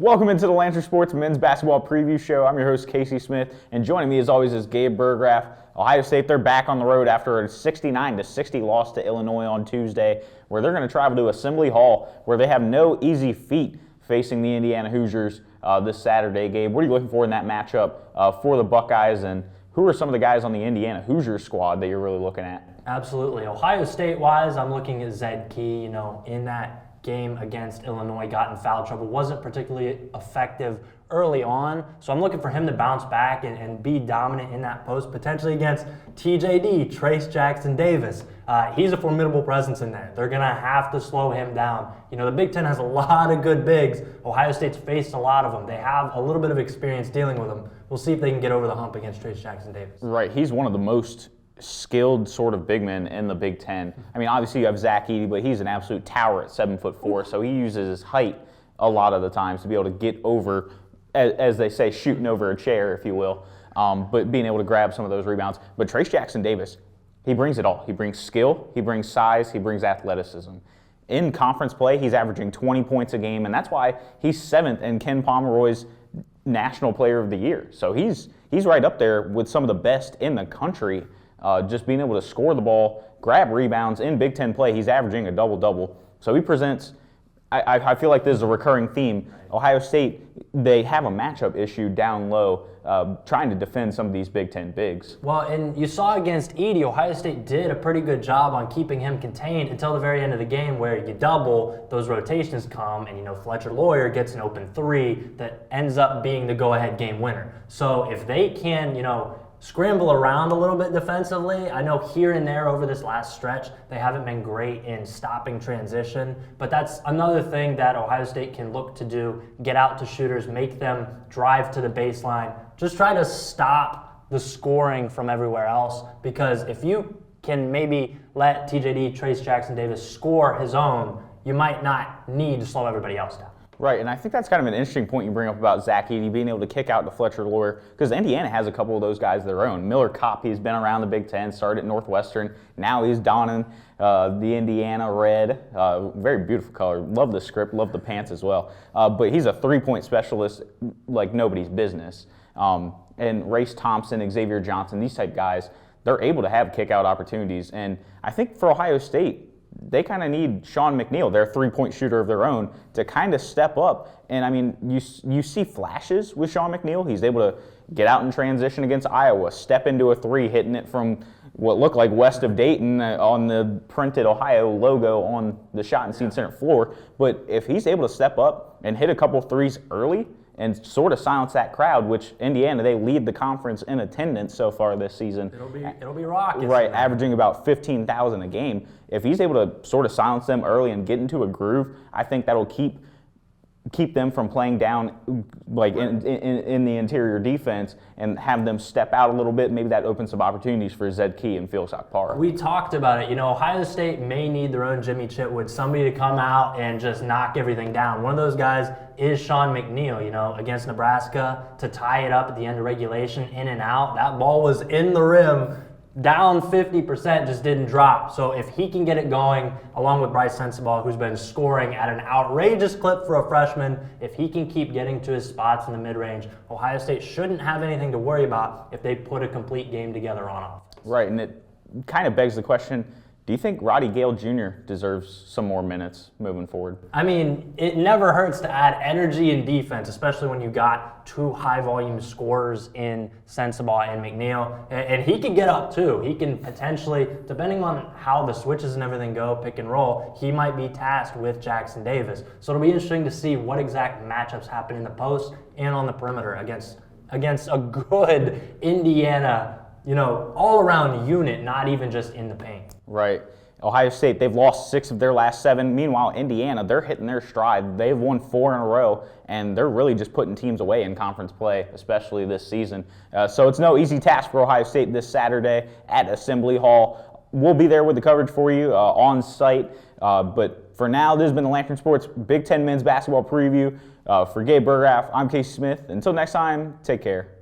Welcome into the Lantern Sports Men's Basketball Preview Show. I'm your host, Casey Smith, and joining me as always is Gabe Burggraf. Ohio State, they're back on the road after a 69-60 loss to Illinois on Tuesday, where they're going to travel to Assembly Hall, where they have no easy feat facing the Indiana Hoosiers this Saturday. Gabe, what are you looking for in that matchup for the Buckeyes, and who are some of the guys on the Indiana Hoosiers squad that you're really looking at? Absolutely. Ohio State-wise, I'm looking at Zed Key, in that game against Illinois, got in foul trouble, wasn't particularly effective early on, so I'm looking for him to bounce back and be dominant in that post, potentially against TJD, Trayce Jackson-Davis. He's a formidable presence in there. They're going to have to slow him down. The Big Ten has a lot of good bigs. Ohio State's faced a lot of them. They have a little bit of experience dealing with them. We'll see if they can get over the hump against Trayce Jackson-Davis. Right, he's one of the most skilled sort of big men in the Big Ten. I mean, obviously you have Zach Edey, but he's an absolute tower at 7'4", so he uses his height a lot of the times to be able to get over, as they say, shooting over a chair, if you will, but being able to grab some of those rebounds. But Trayce Jackson-Davis, he brings it all. He brings skill, he brings size, he brings athleticism. In conference play, he's averaging 20 points a game, and that's why he's 7th in Ken Pomeroy's National Player of the Year. So he's right up there with some of the best in the country. Just being able to score the ball, grab rebounds in Big Ten play. He's averaging a double-double. So he presents, I feel like this is a recurring theme. Ohio State, they have a matchup issue down low, trying to defend some of these Big Ten bigs. Well, and you saw against Edey, Ohio State did a pretty good job on keeping him contained until the very end of the game, where you double, those rotations come, and Fletcher Lawyer gets an open three that ends up being the go-ahead game winner. So if they can, scramble around a little bit defensively. I know here and there over this last stretch, they haven't been great in stopping transition, but that's another thing that Ohio State can look to do, get out to shooters, make them drive to the baseline, just try to stop the scoring from everywhere else, because if you can maybe let TJD, Trayce Jackson-Davis, score his own, you might not need to slow everybody else down. Right, and I think that's kind of an interesting point you bring up about Zach Edey being able to kick out to Fletcher Lawyer, because Indiana has a couple of those guys of their own. Miller Kopp, he's been around the Big Ten, started at Northwestern. Now he's donning the Indiana red. Very beautiful color. Love the script, love the pants as well. But he's a three-point specialist like nobody's business. And Race Thompson, Xavier Johnson, these type guys, they're able to have kick-out opportunities. And I think for Ohio State, they kind of need Sean McNeil, their three-point shooter of their own, to kind of step up. And, I mean, you see flashes with Sean McNeil. He's able to get out in transition against Iowa, step into a three, hitting it from what looked like west of Dayton on the printed Ohio logo on the shot and scene center floor. But if he's able to step up and hit a couple threes early and sort of silence that crowd, which Indiana, they lead the conference in attendance so far this season. It'll be rocking. Right, averaging about 15,000 a game. If he's able to sort of silence them early and get into a groove, I think that'll keep them from playing down like in the interior defense and have them step out a little bit. Maybe that opens some opportunities for Zed Key and Phil Parra. We talked about it. Ohio State may need their own Jimmy Chitwood, somebody to come out and just knock everything down. One of those guys is Sean McNeil, against Nebraska to tie it up at the end of regulation, in and out. That ball was in the rim, down 50%, just didn't drop. So if he can get it going, along with Bryce Sensabaugh, who's been scoring at an outrageous clip for a freshman, if he can keep getting to his spots in the mid-range, Ohio State shouldn't have anything to worry about if they put a complete game together on offense. Right, and it kind of begs the question, do you think Roddy Gale Jr. deserves some more minutes moving forward? I mean, it never hurts to add energy and defense, especially when you got two high-volume scorers in Sensabaugh and McNeil. And he can get up, too. He can potentially, depending on how the switches and everything go, pick and roll, he might be tasked with Jackson-Davis. So it'll be interesting to see what exact matchups happen in the post and on the perimeter against a good Indiana, all-around unit, not even just in the paint. Right. Ohio State, they've lost 6 of their last 7. Meanwhile, Indiana, they're hitting their stride. They've won 4 in a row, and they're really just putting teams away in conference play, especially this season. So it's no easy task for Ohio State this Saturday at Assembly Hall. We'll be there with the coverage for you on site. But for now, this has been the Lantern Sports Big Ten Men's Basketball Preview. For Gabe Burggraf, I'm Casey Smith. Until next time, take care.